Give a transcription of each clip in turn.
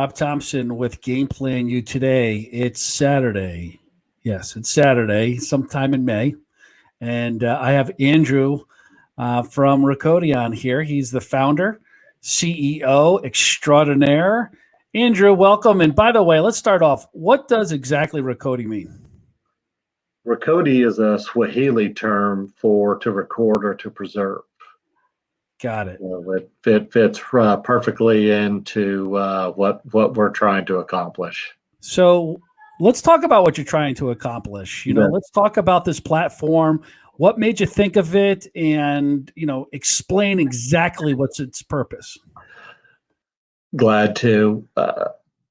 Rob Thompson with Game Plan You today. It's Saturday. Yes, it's Saturday, sometime in May. And I have Andrew from Rikodi on here. He's the founder, CEO extraordinaire. Andrew, welcome. And by the way, let's start off. What does exactly Rikodi mean? Rikodi is a Swahili term for to record or to preserve. Got it. It fits perfectly into what we're trying to accomplish. So let's talk about what you're trying to accomplish. Let's talk about this platform. What made you think of it, and explain exactly what's its purpose. Glad to.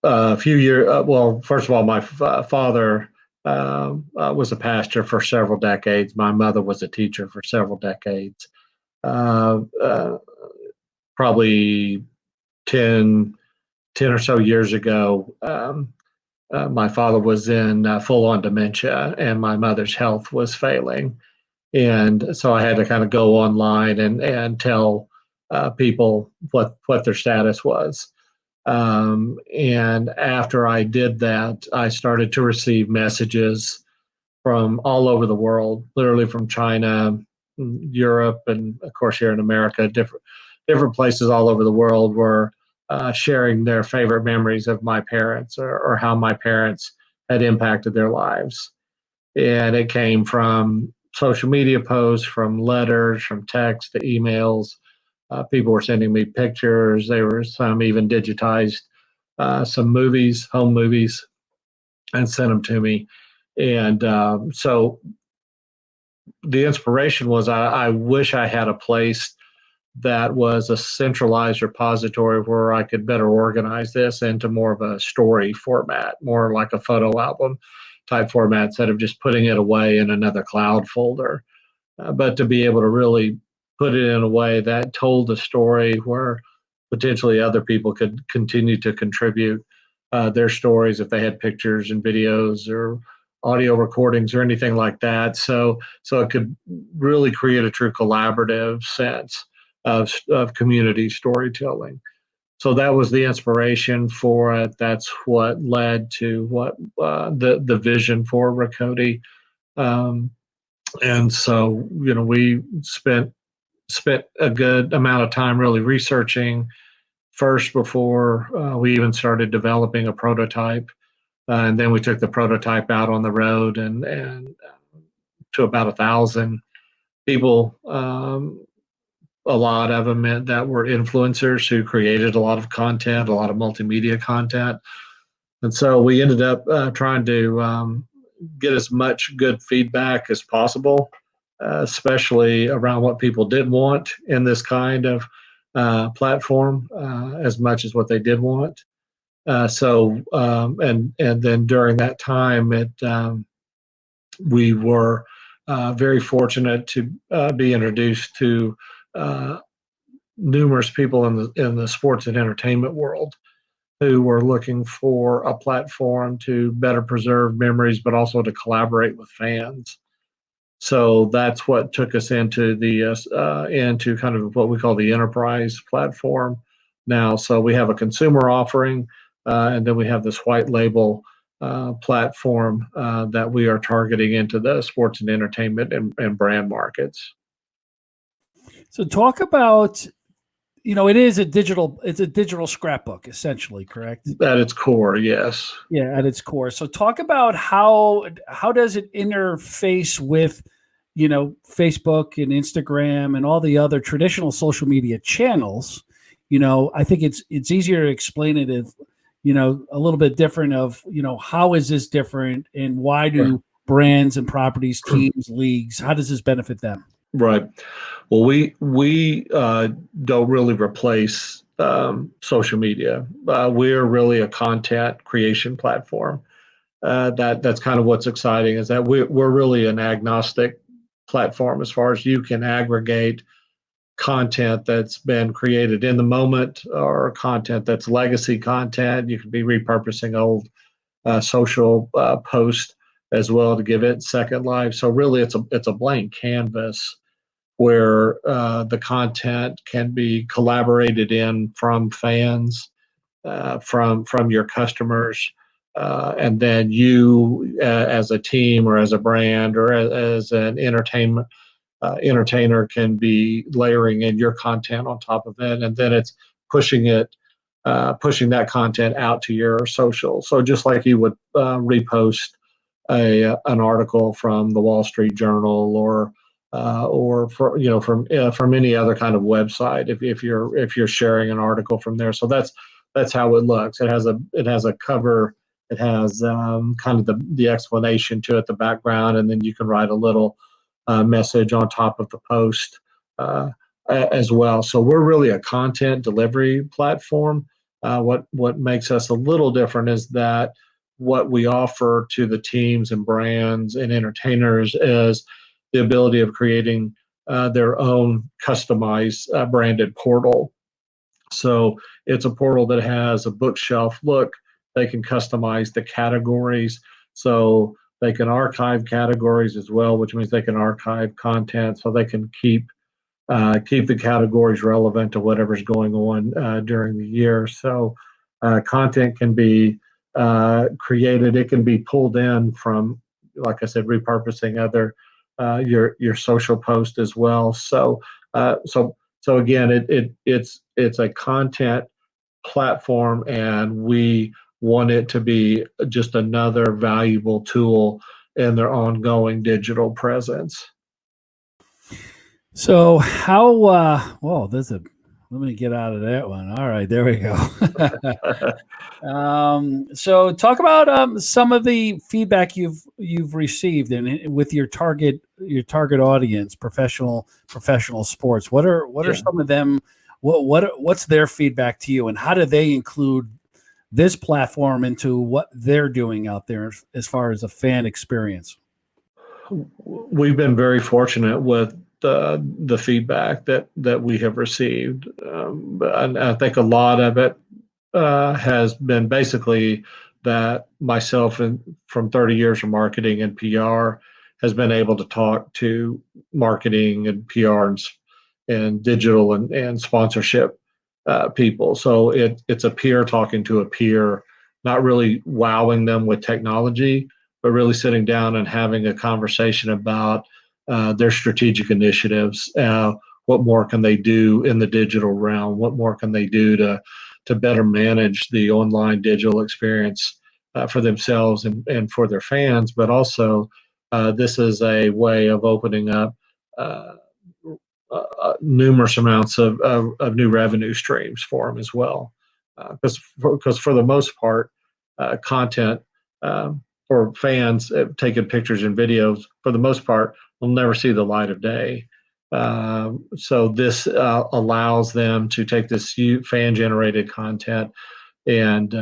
A few years. Well, first of all, my father was a pastor for several decades. My mother was a teacher for several decades. Probably 10 or so years ago, my father was in full-on dementia, and my mother's health was failing. And so I had to kind of go online and tell people what their status was. And after I did that, I started to receive messages from all over the world, literally from China, Europe, and of course here in America. Different places all over the world were sharing their favorite memories of my parents, or how my parents had impacted their lives. And it came from social media posts, from letters, from text to emails. People were sending me pictures. There were some even digitized some movies, home movies, and sent them to me. And so the inspiration was I wish I had a place that was a centralized repository where I could better organize this into more of a story format, more like a photo album type format, instead of just putting it away in another cloud folder. But to be able to really put it in a way that told a story where potentially other people could continue to contribute their stories if they had pictures and videos or audio recordings or anything like that. So it could really create a true collaborative sense of community storytelling. So that was the inspiration for it. That's what led to what the vision for Rikodi. And so we spent a good amount of time really researching first before we even started developing a prototype. And then we took the prototype out on the road and to about 1,000 people. A lot of them that were influencers who created a lot of content, a lot of multimedia content. And so we ended up trying to get as much good feedback as possible, especially around what people did want in this kind of platform, as much as what they did want. And then during that time, we were very fortunate to be introduced to numerous people in the sports and entertainment world who were looking for a platform to better preserve memories, but also to collaborate with fans. So that's what took us into into kind of what we call the enterprise platform now. So we have a consumer offering, and then we have this white label platform that we are targeting into the sports and entertainment and brand markets. So talk about, it's a digital scrapbook, essentially, correct? At its core, yes. Yeah, at its core. So talk about how does it interface with, Facebook and Instagram and all the other traditional social media channels. I think it's easier to explain it if, a little bit different of, how is this different, and why do brands and properties, teams, leagues, how does this benefit them? Right. Well, we don't really replace social media. We're really a content creation platform. That's kind of what's exciting, is that we're really an agnostic platform as far as you can aggregate content that's been created in the moment, or content that's legacy content. You can be repurposing old social post as well to give it second life. So really, it's a blank canvas where the content can be collaborated in from fans from your customers, and then you as a team or as a brand or as an entertainer can be layering in your content on top of it, and then it's pushing it, pushing that content out to your social. So just like you would repost an article from the Wall Street Journal or from any other kind of website, if you're sharing an article from there. So that's how it looks. It has a cover. It has kind of the explanation to it, the background, and then you can write a little message on top of the post as well. So we're really a content delivery platform. What makes us a little different is that what we offer to the teams and brands and entertainers is the ability of creating their own customized branded portal. So it's a portal that has a bookshelf look. They can customize the categories. So they can archive categories as well, which means they can archive content. So they can keep the categories relevant to whatever's going on during the year. So content can be created. It can be pulled in from, like I said, repurposing other your social post as well. So again, it's a content platform, and we want it to be just another valuable tool in their ongoing digital presence. So how well, let me get out of that one. All right, there we go. So talk about some of the feedback you've received and with your target audience, professional sports. What are some of them? What's their feedback to you, and how do they include this platform into what they're doing out there as far as a fan experience? We've been very fortunate with the feedback that we have received. But I think a lot of it has been basically that myself, and from 30 years of marketing and PR, has been able to talk to marketing and PR and digital and sponsorship people. So it's a peer talking to a peer, not really wowing them with technology, but really sitting down and having a conversation about their strategic initiatives. What more can they do in the digital realm? What more can they do to better manage the online digital experience for themselves and for their fans? But also, this is a way of opening up numerous amounts of new revenue streams for them as well. Because for the most part, content or fans taking pictures and videos, for the most part, will never see the light of day. So this allows them to take this fan-generated content and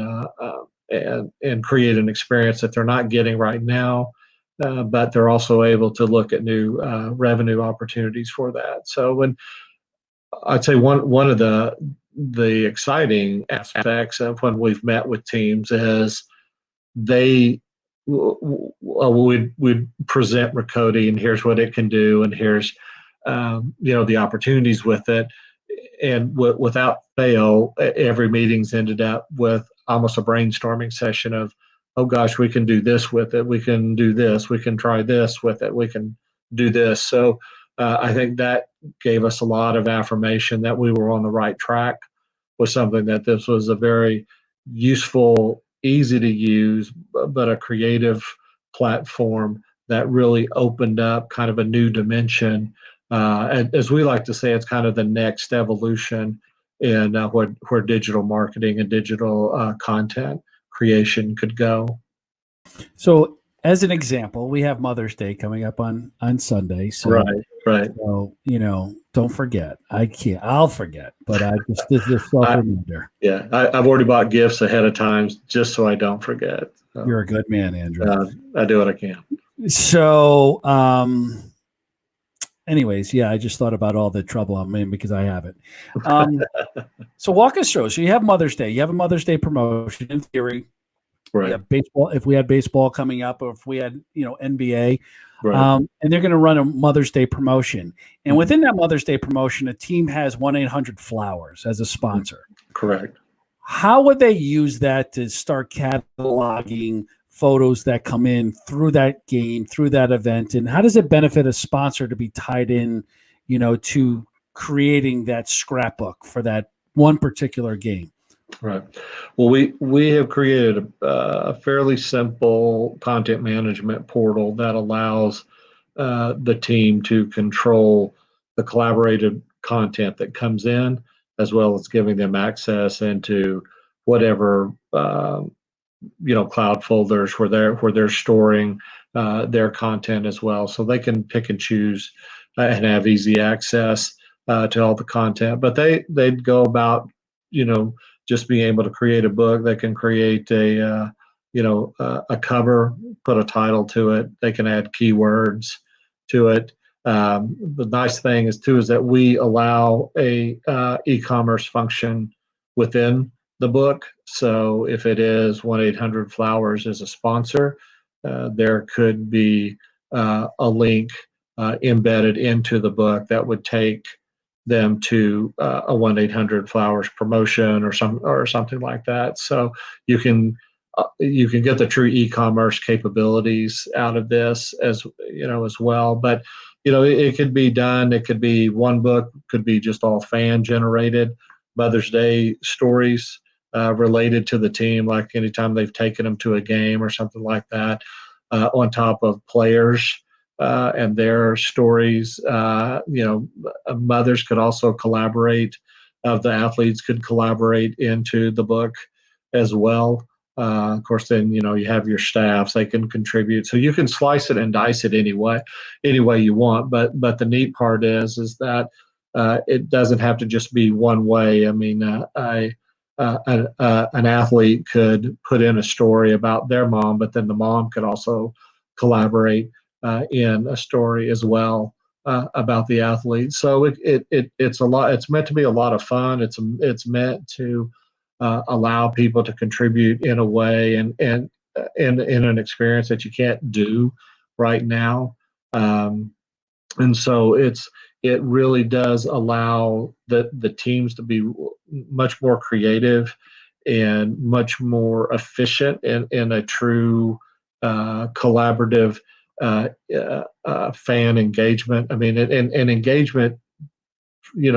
create an experience that they're not getting right now, but they're also able to look at new revenue opportunities for that. So when I'd say one of the exciting aspects of when we've met with teams is they would present Rikodi, and here's what it can do, and here's the opportunities with it. And without fail, every meeting's ended up with almost a brainstorming session of, oh gosh, we can do this with it, we can do this, we can try this with it, we can do this. So I think that gave us a lot of affirmation that we were on the right track with something, that this was a very useful, easy to use, but a creative platform that really opened up kind of a new dimension. And as we like to say, it's kind of the next evolution in where digital marketing and digital content creation could go. So, as an example, we have Mother's Day coming up on Sunday. So, right. So, don't forget. I'll forget, but this is self-reminder. I've already bought gifts ahead of time just so I don't forget. So, you're a good man, Andrew. I do what I can. So, anyways, I just thought about all the trouble I'm in because I have it. So walk us through. So you have Mother's Day. You have a Mother's Day promotion in theory. Right. We have baseball. If we had baseball coming up, or if we had NBA, right. And they're going to run a Mother's Day promotion. And within that Mother's Day promotion, a team has 1-800-Flowers as a sponsor. Correct. how would they use that to start cataloging photos that come in through that game, through that event? And how does it benefit a sponsor to be tied in, to creating that scrapbook for that one particular game? Right. Well, we have created a fairly simple content management portal that allows the team to control the collaborated content that comes in, as well as giving them access into whatever cloud folders where they're storing their content as well, so they can pick and choose and have easy access to all the content. But they'd go about you know just being able to create a book. They can create a cover, put a title to it. They can add keywords to it. The nice thing is that we allow a e-commerce function within the book. So if it is 1-800-Flowers as a sponsor, there could be a link embedded into the book that would take them to a 1-800-Flowers promotion or something like that. So you can you can get the true e-commerce capabilities out of this as well. But it could be done. It could be one book, could be just all fan generated Mother's Day stories related to the team, like anytime they've taken them to a game or something like that, on top of players and their stories. Mothers could also collaborate. The athletes could collaborate into the book as well. Of course, then you have your staffs; they can contribute. So you can slice it and dice it any way you want. But the neat part is that it doesn't have to just be one way. I mean, an athlete could put in a story about their mom, but then the mom could also collaborate in a story as well about the athlete. So it's a lot. It's meant to be a lot of fun. It's meant to allow people to contribute in a way and in an experience that you can't do right now. And so it really does allow the teams to be much more creative and much more efficient in a true collaborative fan engagement. I mean, and engagement,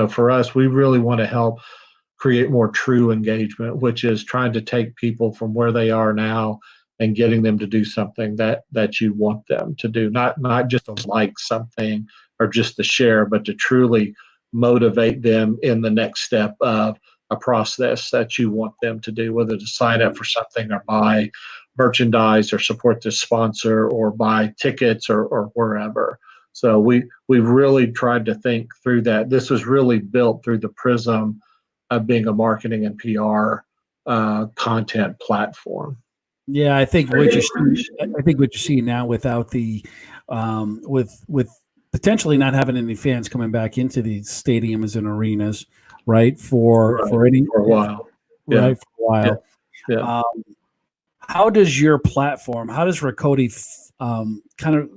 for us, we really want to help create more true engagement, which is trying to take people from where they are now and getting them to do something that you want them to do, not just to like something or just to share, but to truly motivate them in the next step of a process that you want them to do, whether to sign up for something or buy merchandise or support the sponsor or buy tickets or wherever. So we've really tried to think through that. This was really built through the prism of being a marketing and PR content platform. Yeah, I think what you see, I think what you see now without the, with potentially not having any fans coming back into the stadiums and arenas, right? Right, For any for a while. Yeah, right for a yeah, while. yeah. Um, how does your platform? How does Rikodi kind of?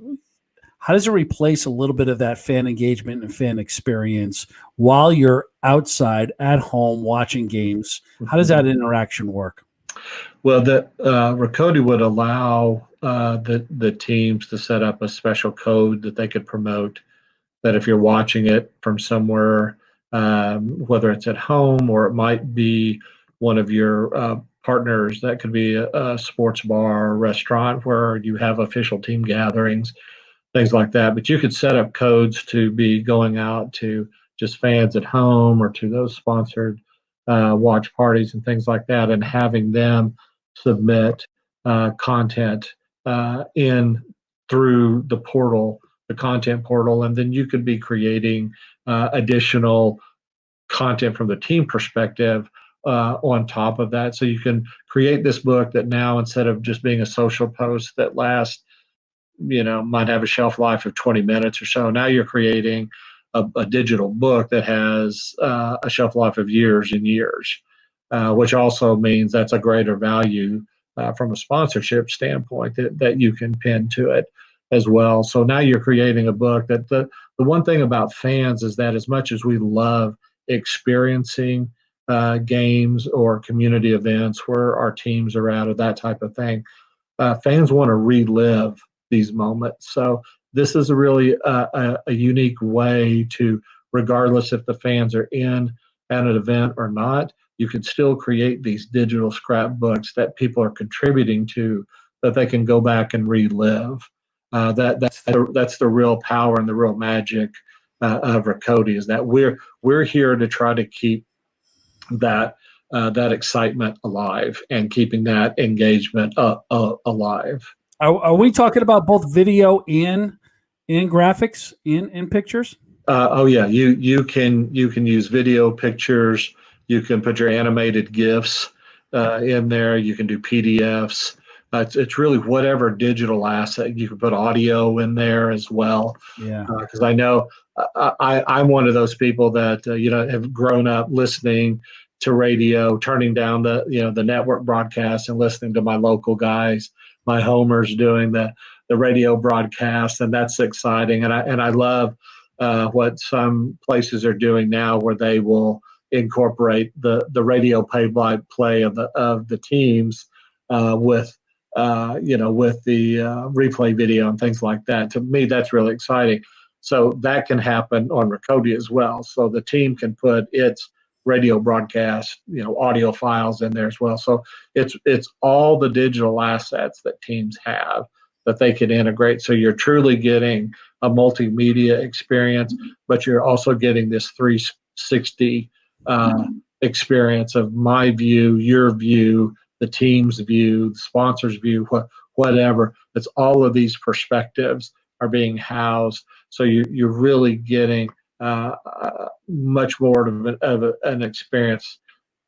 How does it replace a little bit of that fan engagement and fan experience while you're outside at home watching games? How does Mhm. that interaction work? Well, the Rikodi would allow the teams to set up a special code that they could promote. That if you're watching it from somewhere, whether it's at home or it might be one of your partners, that could be a sports bar or restaurant where you have official team gatherings, things like that. But you could set up codes to be going out to just fans at home or to those sponsored watch parties and things like that, and having them submit content in through the portal, the content portal, and then you could be creating additional content from the team perspective on top of that. So you can create this book that now, instead of just being a social post that lasts might have a shelf life of 20 minutes or so. Now you're creating a digital book that has a shelf life of years and years, which also means that's a greater value from a sponsorship standpoint that you can pin to it as well. So now you're creating a book that the one thing about fans is that as much as we love experiencing games or community events where our teams are at or that type of thing. Fans want to relive these moments. So this is a really a unique way to, regardless if the fans are in at an event or not, you can still create these digital scrapbooks that people are contributing to that they can go back and relive. That's the real power and the real magic of Rikodi, is that we're here to try to keep that that excitement alive and keeping that engagement alive. Are we talking about both video and graphics in pictures? Oh yeah, you can use video, pictures. You can put your animated GIFs in there. You can do PDFs. It's really whatever digital asset. You can put audio in there as well. Yeah. Because I know I'm one of those people that have grown up listening to radio, turning down the network broadcast and listening to my local guys, my homers doing the radio broadcast, and that's exciting. And I love what some places are doing now, where they will incorporate the radio play of the teams with with the replay video and things like that. To me, that's really exciting. So that can happen on Rikodi as well. So the team can put its radio broadcast, audio files in there as well. So it's all the digital assets that teams have that they can integrate. So you're truly getting a multimedia experience, but you're also getting this 360 experience of my view, your view, the team's view, the sponsor's view, whatever. It's all of these perspectives are being housed. So you're really getting much more of an experience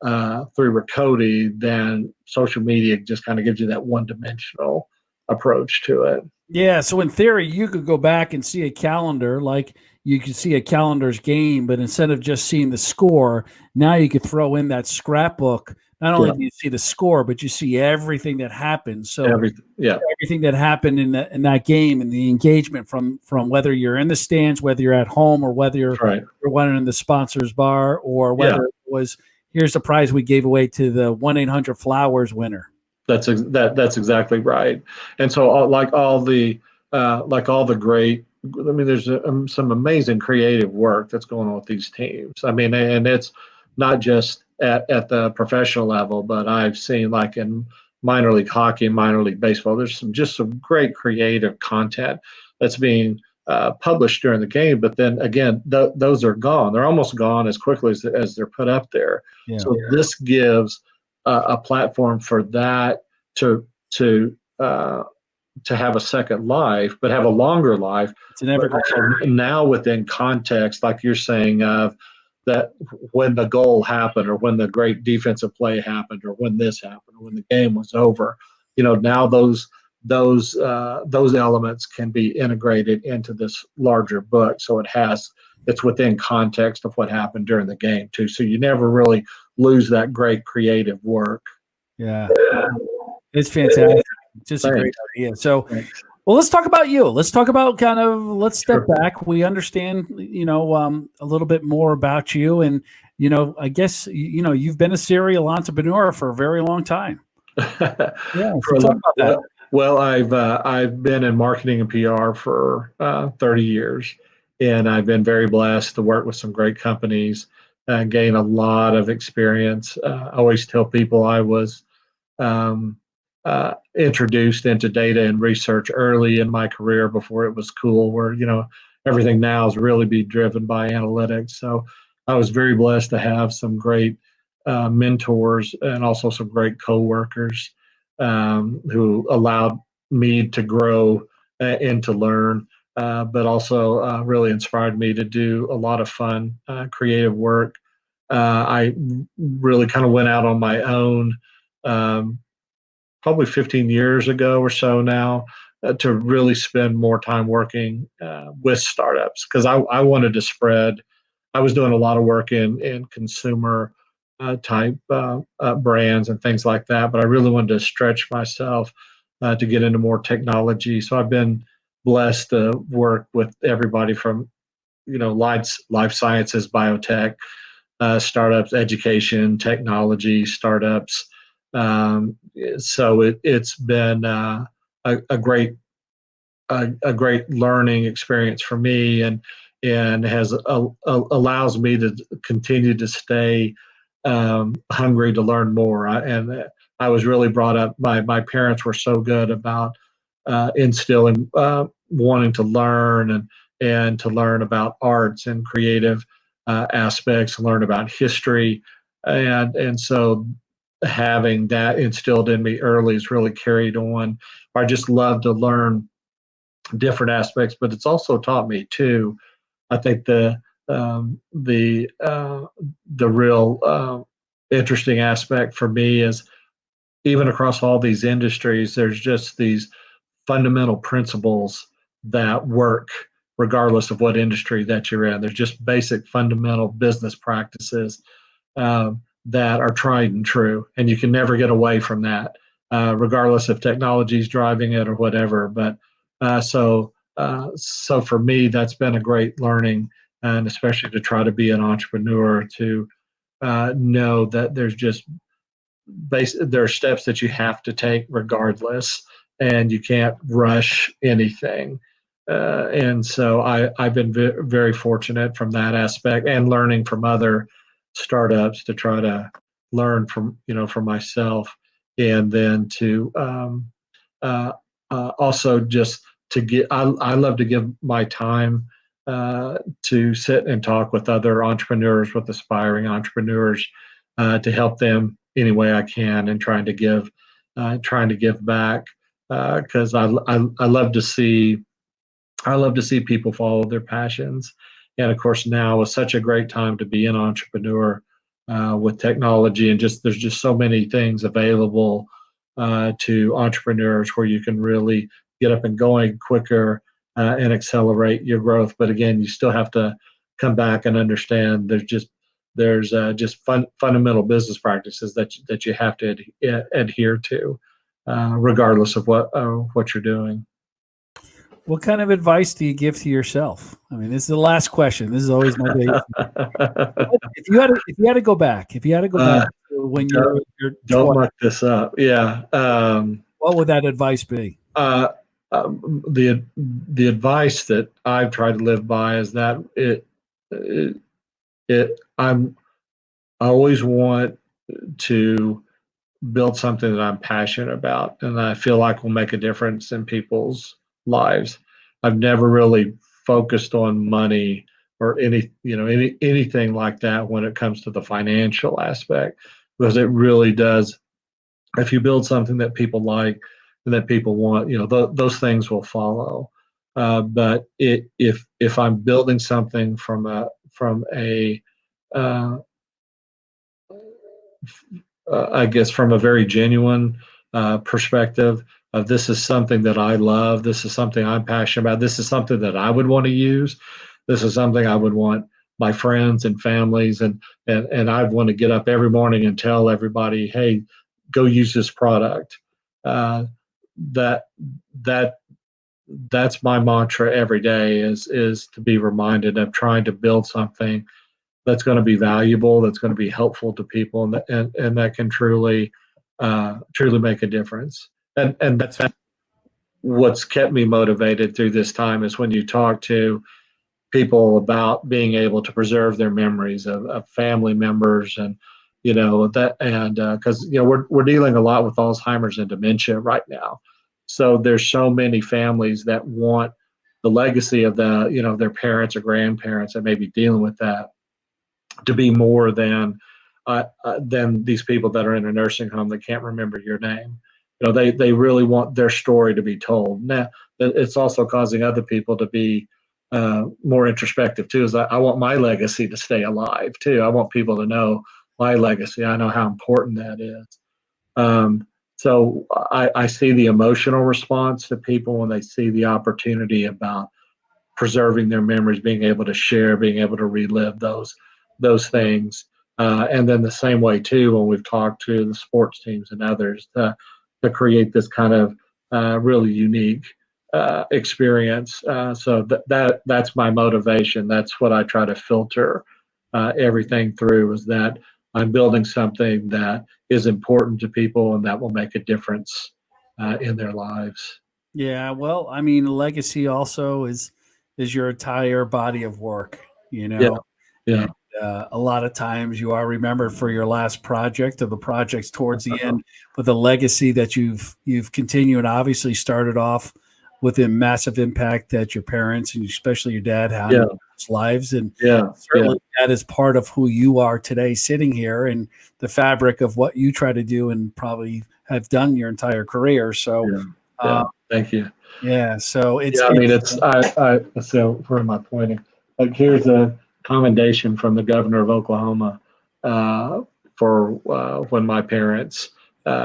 through Rikodi than social media just kind of gives you that one-dimensional approach to it. Yeah, so in theory, you could go back and see a calendar, like you could see a calendar's game, but instead of just seeing the score, now you could throw in that scrapbook. Not only Yeah. do you see the score, but you see everything that happened. So everything that happened in that game and the engagement from whether you're in the stands, whether you're at home, or whether you're one in the sponsors bar, or whether it was, here's the prize we gave away to the 1-800-Flowers winner. That's exactly right. And so like all the great, I mean, there's some amazing creative work that's going on with these teams. I mean, and it's not just at the professional level, but I've seen, like, in minor league hockey, minor league baseball, there's some great creative content that's being published during the game. But then again, those are gone. They're almost gone as quickly as they're put up there. Yeah. So this gives a platform for that to have a second life, but have a longer life. It's an evergreen. Now within context, like you're saying, of that, when the goal happened, or when the great defensive play happened, or when this happened, or when the game was over, now those elements can be integrated into this larger book. So it's within context of what happened during the game too. So you never really lose that great creative work. Yeah. It's fantastic. Just a great idea. So, well, let's talk about you. Let's talk about let's step back. We understand, a little bit more about you. And, I guess, you've been a serial entrepreneur for a very long time. Yeah. So talk about that. Well, I've been in marketing and PR for 30 years, and I've been very blessed to work with some great companies and gain a lot of experience. I always tell people I was introduced into data and research early in my career, before it was cool, where everything now is really be driven by analytics. So I was very blessed to have some great mentors, and also some great coworkers who allowed me to grow and to learn, but also really inspired me to do a lot of fun, creative work. I really kind of went out on my own, probably 15 years ago or so now, to really spend more time working with startups, because I wanted to spread. I was doing a lot of work in consumer type brands and things like that, but I really wanted to stretch myself to get into more technology. So I've been blessed to work with everybody from life sciences, biotech, startups, education, technology startups. So it's been a great a great learning experience for me, and has allows me to continue to stay hungry to learn more. I was really brought up by my parents were so good about instilling wanting to learn and to learn about arts and creative aspects, learn about history, and so having that instilled in me early has really carried on. I just love to learn different aspects, but it's also taught me too. I think the real interesting aspect for me is even across all these industries, there's just these fundamental principles that work regardless of what industry that you're in. There's just basic fundamental business practices that are tried and true, and you can never get away from that, regardless if technology is driving it or whatever. But so for me, that's been a great learning, and especially to try to be an entrepreneur, to know that there are steps that you have to take regardless, and you can't rush anything. And so I've been very fortunate from that aspect, and learning from other startups to try to learn from from myself, and then to uh, also just to get. I love to give my time to sit and talk with other entrepreneurs, with aspiring entrepreneurs, to help them any way I can, and trying to give back, because I love to see people follow their passions. And of course, now is such a great time to be an entrepreneur with technology, and just there's just so many things available to entrepreneurs where you can really get up and going quicker and accelerate your growth. But again, you still have to come back and understand there's just fundamental business practices that you have to adhere to, regardless of what you're doing. What kind of advice do you give to yourself? I mean, this is the last question. This is always my favorite. If you had to go back, to when you were in your Don't 20s, muck this up. Yeah. what would that advice be? Uh, the advice that I've tried to live by is that it, I always want to build something that I'm passionate about, and I feel like will make a difference in people's lives. I've never really focused on money or anything like that when it comes to the financial aspect, because it really does. If you build something that people like and that people want, those things will follow. But if I'm building something from a uh, I guess from a very genuine perspective of, this is something that I love. This is something I'm passionate about. This is something that I would want to use. This is something I would want my friends and families, and I want to get up every morning and tell everybody, hey, go use this product. Uh, that that that's my mantra every day, is to be reminded of trying to build something that's going to be valuable, that's going to be helpful to people, and that can truly make a difference. And that's what's kept me motivated through this time, is when you talk to people about being able to preserve their memories of family members, and that, and because we're dealing a lot with Alzheimer's and dementia right now, so there's so many families that want the legacy of their parents or grandparents that may be dealing with that to be more than these people that are in a nursing home that can't remember your name. They really want their story to be told. Now, it's also causing other people to be more introspective too. Is I want my legacy to stay alive too. I want people to know my legacy. I know how important that is. Um, so I see the emotional response to people when they see the opportunity about preserving their memories, being able to share, being able to relive those things. And then the same way too, when we've talked to the sports teams and others, to create this kind of really unique experience. So that's my motivation. That's what I try to filter everything through, is that I'm building something that is important to people and that will make a difference in their lives. Yeah, well, I mean, legacy also is your entire body of work, you Yeah, know. yeah, And a lot of times you are remembered for your last project or the projects towards the end, but the legacy that you've continued, obviously started off with a massive impact that your parents and especially your dad had yeah, in people's lives. And yeah, yeah, certainly that is part of who you are today, sitting here, and the fabric of what you try to do and probably have done your entire career. So, yeah, uh, yeah. Thank you. yeah, so Yeah, I mean, it's so where am I pointing? Like, here's a commendation from the governor of Oklahoma uh, for when my parents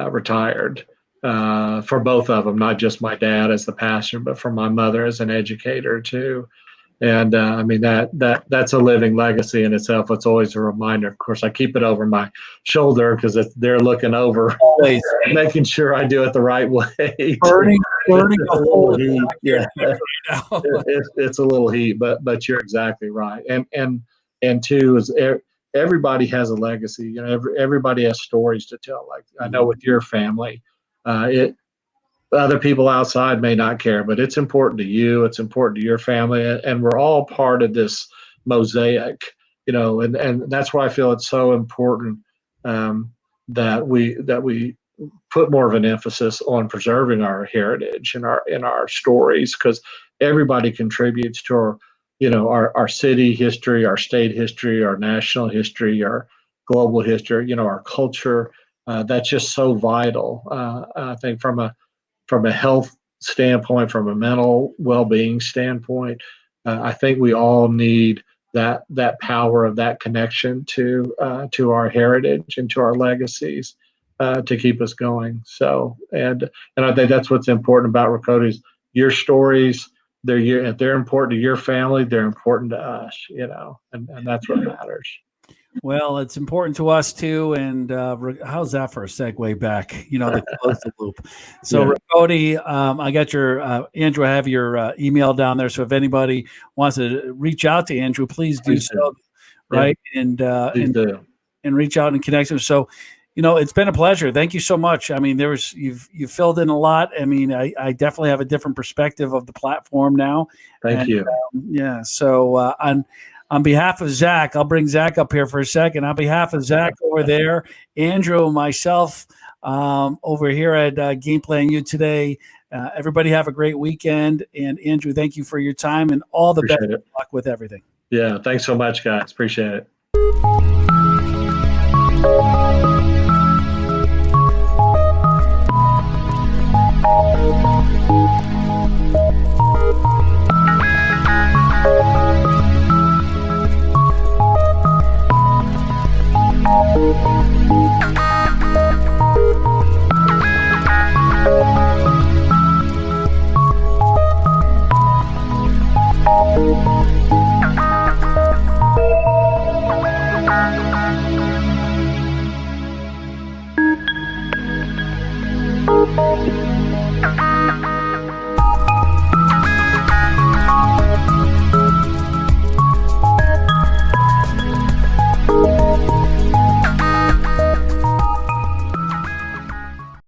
retired. For both of them, not just my dad as the pastor, but for my mother as an educator too. And I mean, that's a living legacy in itself. It's always a reminder. Of course, I keep it over my shoulder because they're looking over, always making sure I do it the right way. burning It's a a little hole in heat, your yeah. neck right now. It's a little heat, but you're exactly right. And two is everybody has a legacy. You know, everybody has stories to tell. Like I know with your family, it other people outside may not care, but it's important to you. It's important to your family, and we're all part of this mosaic. You know, and that's why I feel it's so important um, that we put more of an emphasis on preserving our heritage and our stories, because everybody contributes to our our city history, our state history, our national history, our global history, our culture. That's just so vital. I think from a health standpoint, from a mental well-being standpoint, I think we all need that power of that connection to our heritage and to our legacies to keep us going. So, and I think that's what's important about Rikodi's. Your stories, if they're important to your family, they're important to us. And that's what matters. Well, it's important to us too. And how's that for a segue back? To close the loop. So, Yeah, Rikodi, I got your Andrew. I have your email down there. So, if anybody wants to reach out to Andrew, please do please so. do. Yeah, Right, and please do. and reach out and connect them. So, it's been a pleasure. Thank you so much. I mean, you've filled in a lot. I mean, I definitely have a different perspective of the platform now. Thank And you. yeah, so on behalf of Zach, I'll bring Zach up here for a second. On behalf of Zach over there, Andrew, myself over here at Game Plan U today. Everybody have a great weekend. And Andrew, thank you for your time and all the best Appreciate it. luck with everything. Yeah, thanks so much, guys. Appreciate it.